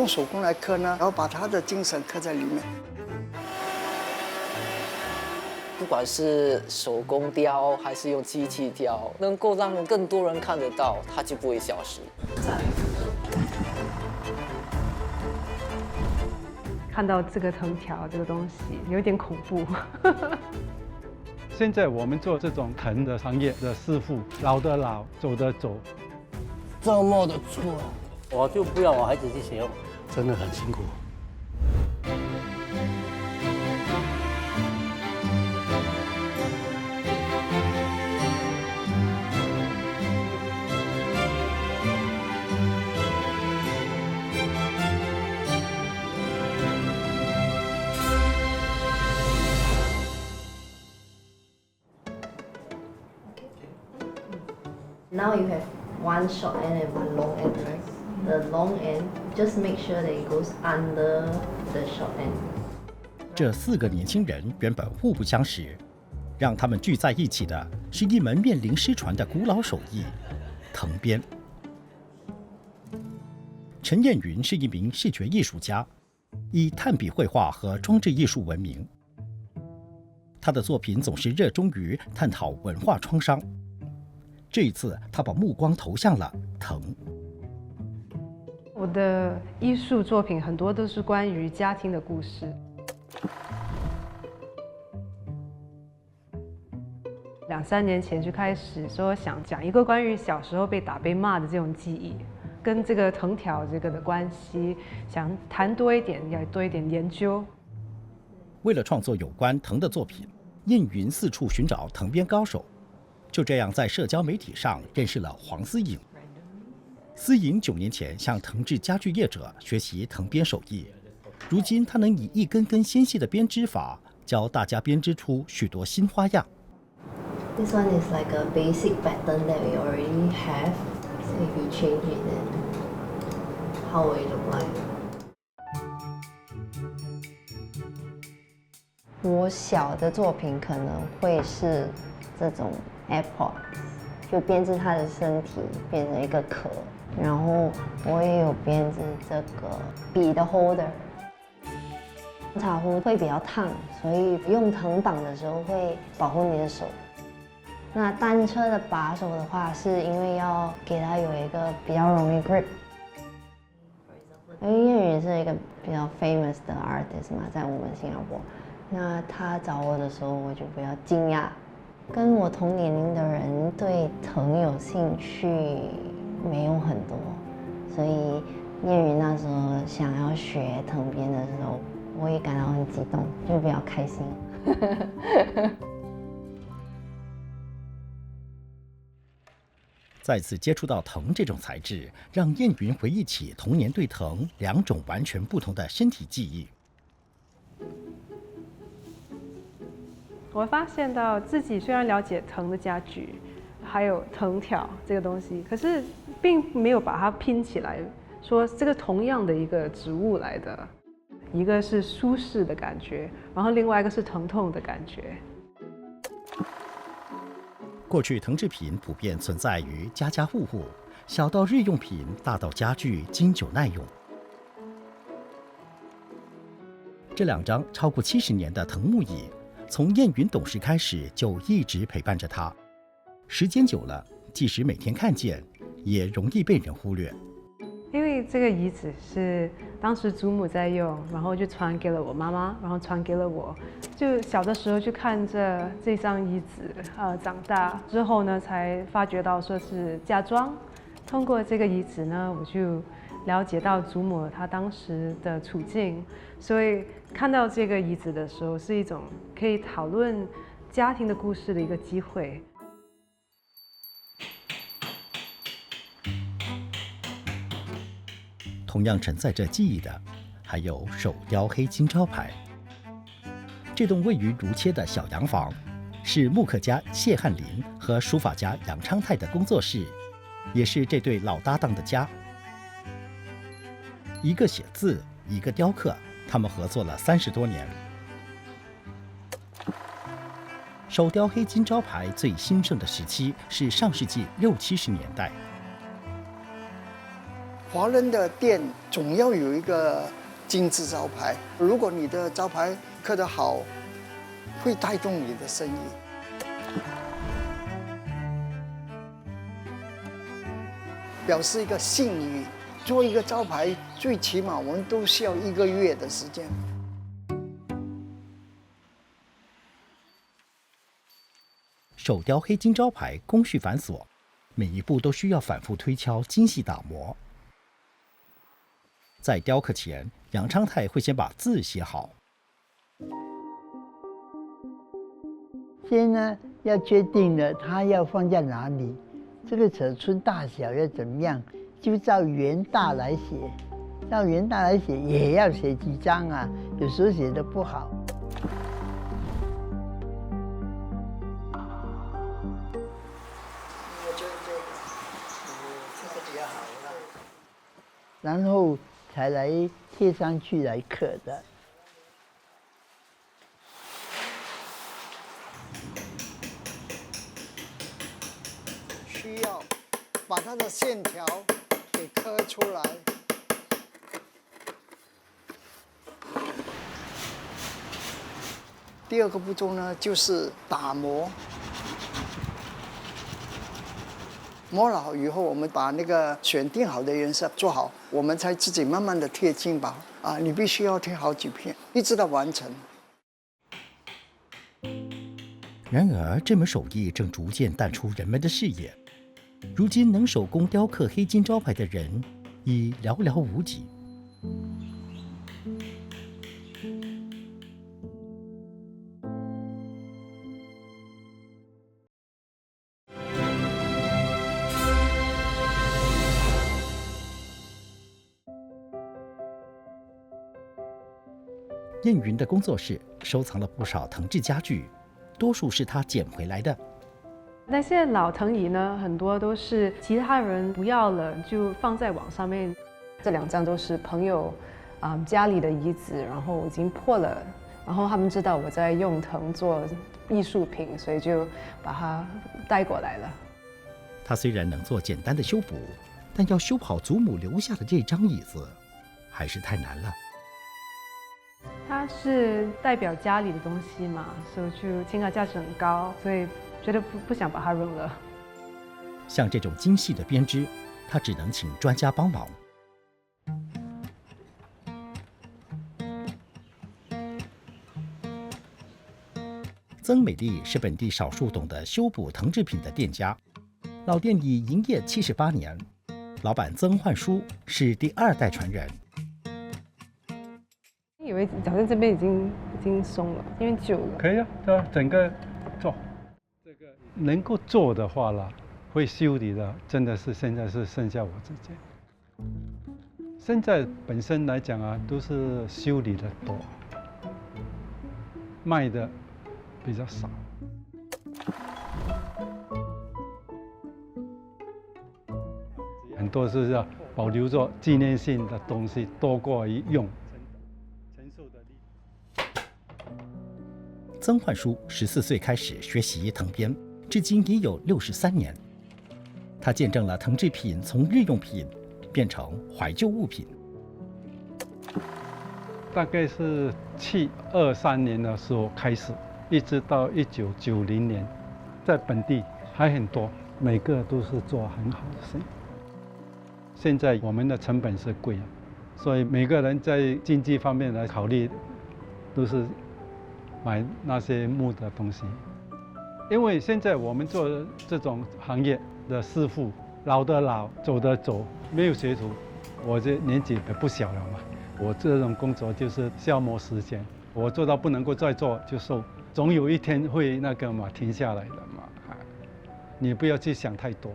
手工来刻呢，然后把他的精神刻在里面。不管是手工雕还是用机器雕，能够让更多人看得到，它就不会消失。看到这个藤条这个东西，有点恐怖。现在我们做这种藤的行业的师傅，老的老，走的走，这么的粗，我就不要我孩子去学，真的很辛苦。Now you have one short end and one long end, right? The long end, just make sure that it goes under the short end. 这4个年轻人原本互不相识，让他们聚在一起的是一门面临失传的古老手艺——藤编。陈彦云是一名视觉艺术家，以炭笔绘画和装置艺术闻名。他的作品总是热衷于探讨文化创伤。这一次，他把目光投向了藤。我的艺术作品很多都是关于家庭的故事。2、3年前就开始说想讲一个关于小时候被打被骂的这种记忆，跟这个藤条这个的关系，想谈多一点，要多一点研究。为了创作有关藤的作品，燕云四处寻找藤编高手。就这样，在社交媒体上认识了黄思颖。思颖9年前向藤制家具业者学习藤编手艺，如今他能以一根根纤细的编织法，教大家编织出许多新花样。This one is like a basic pattern that we already have. So if you change it, then how will it look like? 我小的作品可能会是这种 apple， 就编织它的身体变成一个壳，然后我也有编织这个笔的 holder。茶壶会比较烫，所以用藤绑的时候会保护你的手。那单车的把手的话，是因为要给它有一个比较容易 grip。因为燕云是一个比较 famous 的 artist 嘛，在我们新加坡。那他找我的时候，我就比较惊讶。跟我同年龄的人对藤有兴趣没有很多，所以燕云那时候想要学藤编的时候，我也感到很激动，就比较开心。再次接触到藤这种材质，让燕云回忆起童年对藤2种完全不同的身体记忆。我发现到自己虽然了解藤的家具，还有藤条这个东西，可是并没有把它拼起来，说这个同样的一个植物来的，一个是舒适的感觉，然后另外一个是疼痛的感觉。过去藤制品普遍存在于家家户户，小到日用品，大到家具，经久耐用。这2张超过70年的藤木椅，从燕云懂事开始就一直陪伴着他。时间久了，即使每天看见，也容易被人忽略。因为这个椅子是当时祖母在用，然后就传给了我妈妈，然后传给了我。就小的时候就看着这张椅子，长大之后呢，才发觉到说是嫁妆。通过这个椅子呢，我就了解到祖母她当时的处境，所以看到这个椅子的时候，是一种可以讨论家庭的故事的一个机会。同样承载着记忆的，还有手雕黑金招牌。这栋位于如切的小洋房，是木刻家谢翰林和书法家杨昌泰的工作室，也是这对老搭档的家。一个写字，一个雕刻，他们合作了30多年。手雕黑金招牌最兴盛的时期是上世纪60、70年代。华人的店总要有一个金字招牌，如果你的招牌刻得好，会带动你的生意。表示一个信誉，做一个招牌，最起码我们都需要1个月的时间。手雕黑金招牌工序繁琐，每一步都需要反复推敲、精细打磨。在雕刻前，杨昌泰会先把字写好。先呢，要确定了它要放在哪里，这个尺寸大小要怎么样，就照原大来写。照原大来写也要写几张啊，有时候写的不好。我觉得这个比较好了。然后才来贴上去来刻的。需要把它的线条给刻出来。第2个步骤呢，就是打磨。磨了好以后，我们把那个选定好的颜色做好，我们才自己慢慢的贴金吧。你必须要贴好几片，一直到完成。然而，这门手艺正逐渐淡出人们的视野。如今，能手工雕刻黑金招牌的人已寥寥无几。燕云的工作室收藏了不少藤制家具，多数是他捡回来的。那些老藤椅呢，很多都是其他人不要了，就放在网上面。这2张都是朋友家里的椅子，然后已经破了，然后他们知道我在用藤做艺术品，所以就把它带过来了。他虽然能做简单的修补，但要修好祖母留下的这张椅子，还是太难了。它是代表家里的东西嘛，所以就情感价值很高，所以觉得不想把它扔了。像这种精细的编织，他只能请专家帮忙。曾美丽是本地少数懂得修补藤制品的店家，老店已营业78年，老板曾焕书是第2代传人。以为好像这边已经松了，因为久了。可以啊，对啊，整个做，这个能够做的话啦，会修理的，真的是现在是剩下我自己。现在本身来讲啊，都是修理的多，卖的比较少。很多是要保留着纪念性的东西，多过于用。曾焕书14岁开始学习藤编，至今已有63年。他见证了藤制品从日用品变成怀旧物品。大概是723年的时候开始，一直到1990年，在本地还很多，每个都是做很好的生意。现在我们的成本是贵，所以每个人在经济方面来考虑，都是买那些木的东西。因为现在我们做这种行业的师傅，老的老，走的走，没有学徒。我这年纪也不小了嘛，我这种工作就是消磨时间，我做到不能够再做就收，总有一天会那个嘛停下来的嘛，你不要去想太多。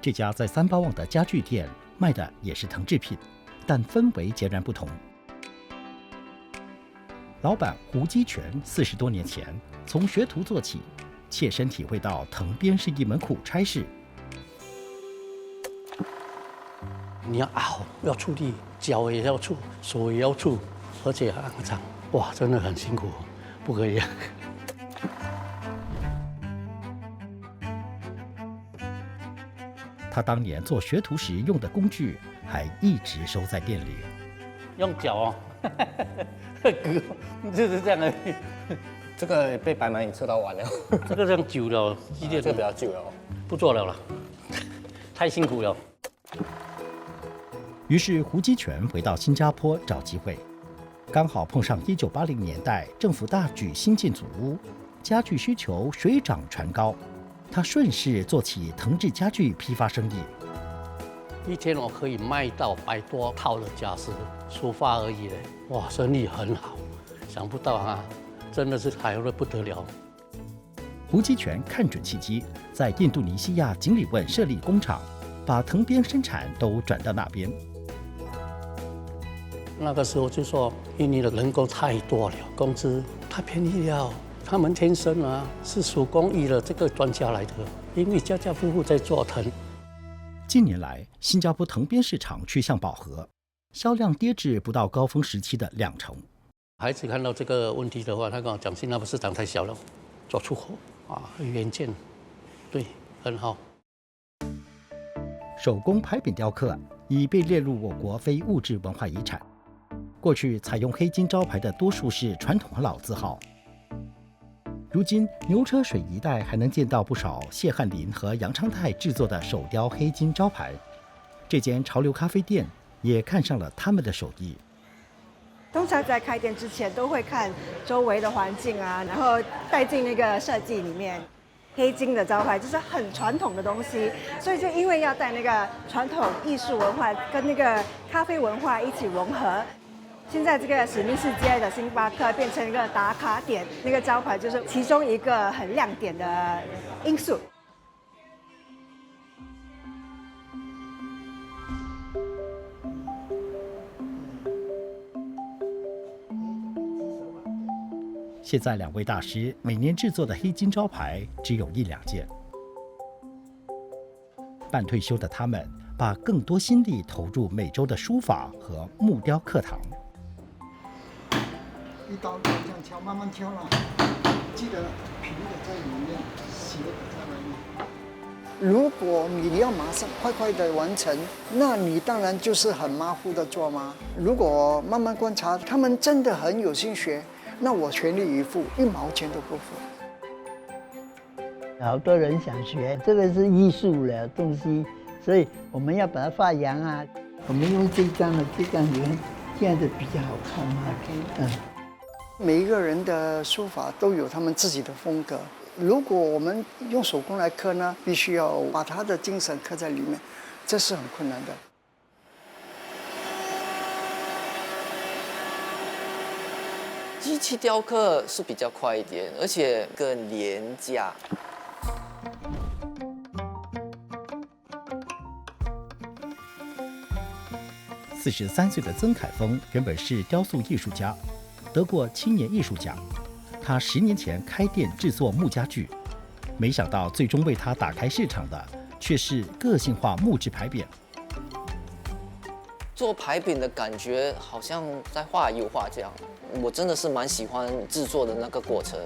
这家在三巴旺的家具店卖的也是藤制品，但氛围截然不同。老板胡基全40多年前从学徒做起，切身体会到藤编是一门苦差事。你要熬，要出力，脚也要出，手也要出，而且还很长，哇，真的很辛苦，不可以。他他当年做学徒时用的工具还一直收在店里。用脚哦，就是这样而已。这个被白蚂蚁吃到完了，这个这样久了，一点这个比较久了。不做了，太辛苦了。于是胡基全回到新加坡找机会，刚好碰上1980年代政府大举新建组屋，家具需求水涨船高，他顺势做起藤制家具批发生意。一天我可以卖到100多套的家私，书法而已嘞，哇，生意很好，想不到啊，真的是好的不得了。胡基全看准契机，在印度尼西亚锦里汶设立工厂，把藤编生产都转到那边。那个时候就说印尼的人工太多了，工资太便宜了，他们天生啊是手工艺的这个专家来的，因为家家户户在做藤。近年来，新加坡藤编市场趋向饱和，销量跌至不到高峰时期的20%。孩子看到这个问题的话，他跟我讲，新加坡市场太小了，做出口啊，远见，对，很好。手工牌匾雕刻已被列入我国非物质文化遗产。过去采用黑金招牌的多数是传统老字号，如今牛车水一带还能见到不少谢汉林和杨昌泰制作的手雕黑金招牌。这间潮流咖啡店也看上了他们的手艺。通常在开店之前都会看周围的环境啊，然后带进那个设计里面。黑金的招牌就是很传统的东西，所以就因为要带那个传统艺术文化跟那个咖啡文化一起融合。现在这个史密斯街的星巴克变成一个打卡点，那个招牌就是其中一个很亮点的因素。现在2位大师每年制作的黑金招牌只有1-2件。半退休的他们把更多心力投入每周的书法和木雕课堂。一刀这样敲，慢慢敲了，记得平的在里面，斜的在外面。如果你要马上快快的完成，那你当然就是很马虎的做嘛。如果慢慢观察，他们真的很有心学，那我全力以赴，1毛钱都不付。好多人想学，这个是艺术的东西，所以我们要把它发扬啊。我们用这张的你看这样的比较好看嘛。每一个人的书法都有他们自己的风格。如果我们用手工来刻呢，必须要把他的精神刻在里面，这是很困难的。机器雕刻是比较快一点，而且更廉价。43岁的曾凯峰原本是雕塑艺术家，得过青年艺术奖。他10年前开店制作木家具，没想到最终为他打开市场的却是个性化木质牌匾。做牌匾的感觉好像在画油画这样，我真的是蛮喜欢制作的那个过程。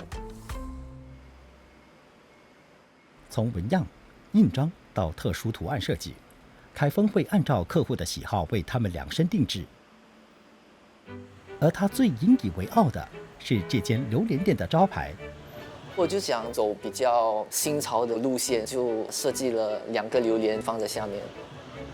从纹样、印章到特殊图案设计，凯峰会按照客户的喜好为他们量身定制。而他最引以为傲的是这间榴莲店的招牌。我就想走比较新潮的路线，就设计了2个榴莲放在下面。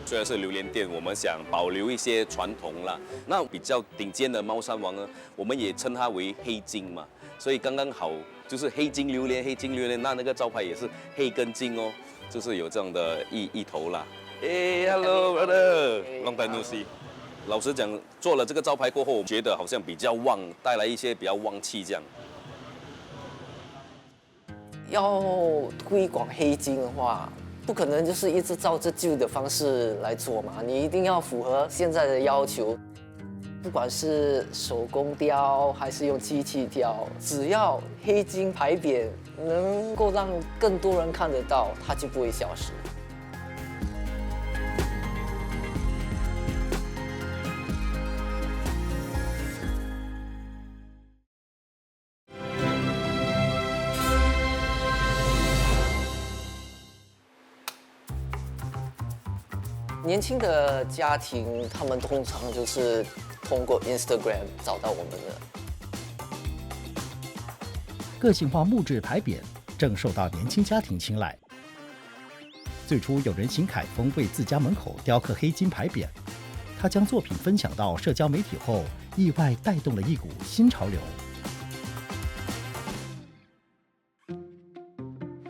虽然是榴莲店，我们想保留一些传统啦。那比较顶尖的猫山王呢，我们也称它为黑金嘛，所以刚刚好就是黑金榴莲，黑金榴莲，那个招牌也是黑跟金哦，就是有这样的意头啦。Hello brother，long time no see。老实讲，做了这个招牌过后，我觉得好像比较旺，带来一些比较旺气这样。要推广黑金的话，不可能就是一直照着旧的方式来做嘛，你一定要符合现在的要求。不管是手工雕还是用机器雕，只要黑金牌匾能够让更多人看得到，它就不会消失。年轻的家庭，他们通常就是通过 Instagram 找到我们的。个性化木质牌匾正受到年轻家庭青睐。最初有人邢凯峰为自家门口雕刻黑金牌匾，他将作品分享到社交媒体后，意外带动了一股新潮流。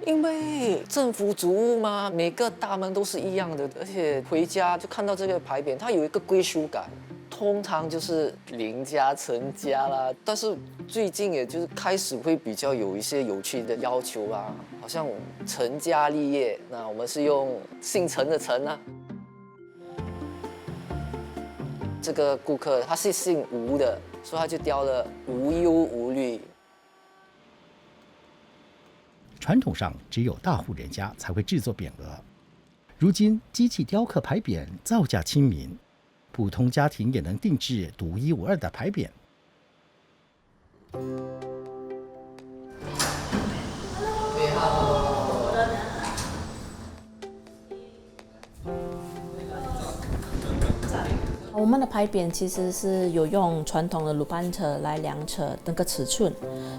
因为政府主屋嘛，每个大门都是一样的，而且回家就看到这个牌匾，它有一个归属感。通常就是邻家成家啦，但是最近也就是开始会比较有一些有趣的要求啊，好像成家立业，那我们是用姓陈的陈啊。这个顾客他是姓吴的，所以他就雕了无忧无虑。传统上只有大户人家才会制作匾额，如今机器雕刻牌匾造价亲民，普通家庭也能定制独一无二的牌匾。你好。我们的牌匾其实是有用传统的鲁班尺来量测那个尺寸，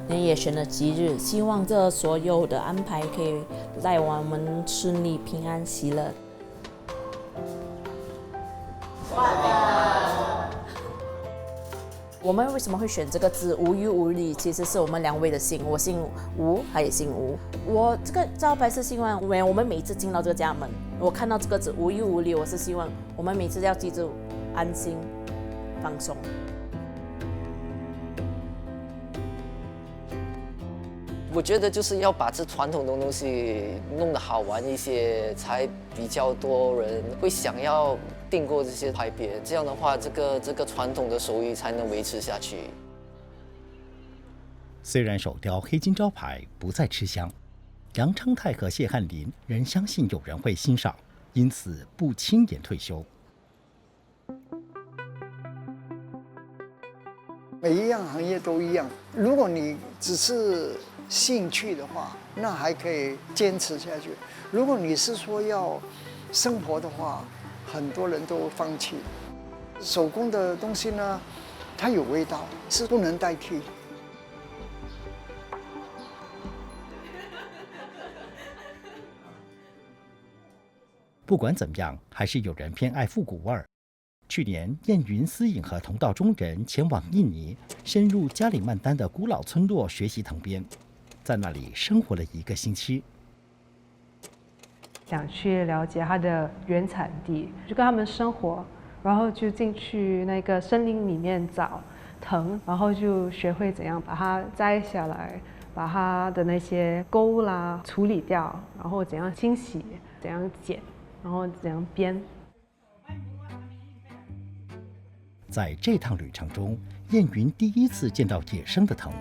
也选了吉日，希望这所有的安排可以让我们顺利、平安、喜乐。我们为什么会选这个字无忧无虑？其实是我们两位的姓，我姓吴，他也姓吴。我这个招牌是希望，我们每次进到这个家门，我看到这个字无忧无虑，我是希望我们每次要记住安心、放松。我觉得就是要把这传统的东西弄得好玩一些，才比较多人会想要订购这些牌匾。这样的话，这个传统的手艺才能维持下去。虽然手雕黑金招牌不再吃香，杨昌泰和谢汉林仍相信有人会欣赏，因此不轻言退休。每一样行业都一样，如果你只是兴趣的话，那还可以坚持下去。如果你是说要生活的话，很多人都放弃。手工的东西呢，它有味道，是不能代替。不管怎么样，还是有人偏爱复古味儿。去年，燕云思颖和同道中人前往印尼，深入加里曼丹的古老村落学习藤编，在那里生活了1个星期。想去了解它的原产地，就跟他们生活，然后就进去那个森林里面找藤，然后就学会怎样把它摘下来，把它的那些钩啦处理掉，然后怎样清洗，怎样剪，然后怎样编。在这趟旅程中，燕云第一次见到野生的藤，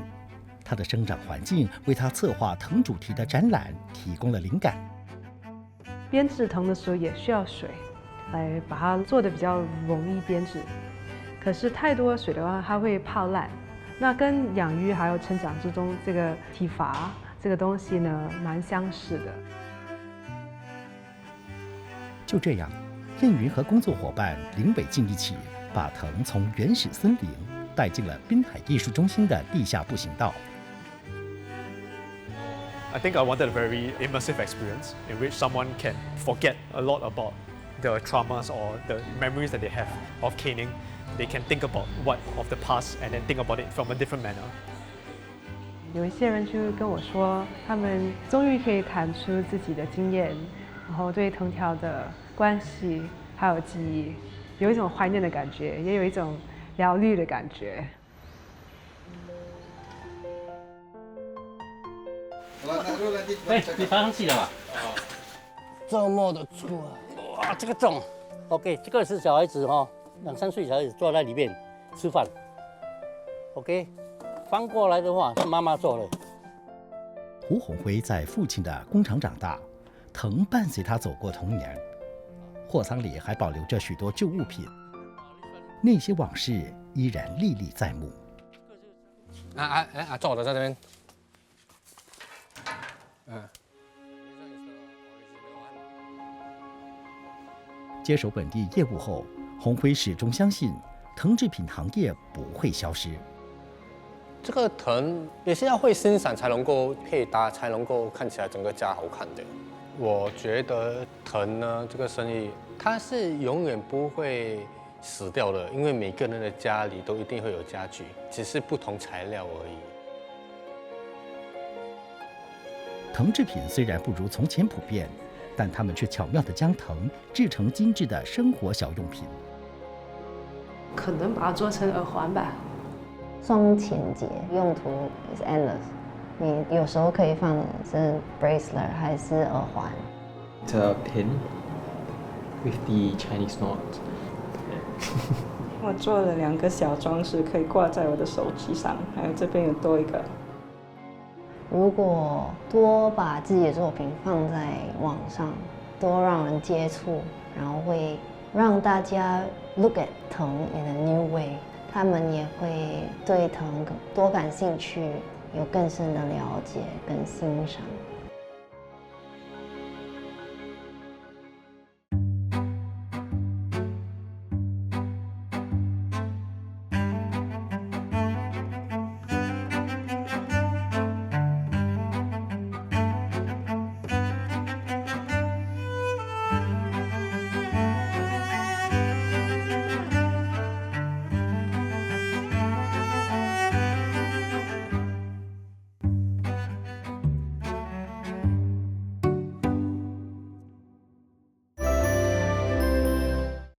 它的生长环境为他策划藤主题的展览提供了灵感。编制藤的时候也需要水，来把它做得比较容易编制。可是太多水的话，它会泡烂。那跟养育还有成长之中这个体罚这个东西呢，蛮相似的。就这样，燕云和工作伙伴林伟静一起，把藤从原始森林带进了滨海艺术中心的地下步行道。I think I wanted a very immersive experience in which someone can forget a lot about the traumas or the memories that they have of caning. They can think about what of the past and then think about it from a different manner. 有一些人就跟我说，他们终于可以谈出自己的经验，然后对藤条的关系还有记忆，有一种怀念的感觉，也有一种疗愈的感觉。哎，你放弃了吧？这么的粗啊！哇，这个重。OK， 这个是小孩子哦，2、3岁小孩子坐在里面吃饭。OK， 翻过来的话是妈妈做的。胡鸿辉在父亲的工厂长大，藤伴随他走过童年。货仓里还保留着许多旧物品，那些往事依然历历在目。坐的在这边。接手本地业务后，洪辉始终相信藤制品行业不会消失。这个藤也是要会欣赏才能够配搭，才能够看起来整个家好看的。我觉得藤呢这个生意，它是永远不会死掉的，因为每个人的家里都一定会有家具，只是不同材料而已。藤制品虽然不如从前普遍，但他们却巧妙地将藤制成精致的生活小用品。可能把它做成耳环吧。双钱节用途 is endless， 你有时候可以放的是 bracelet 还是耳环。It's a pin with the Chinese knot. 我做了2个小装饰，可以挂在我的手机上，还有这边有多一个。如果多把自己的作品放在网上，多让人接触，然后会让大家 look at 藤 in a new way， 他们也会对藤多感兴趣，有更深的了解跟欣赏。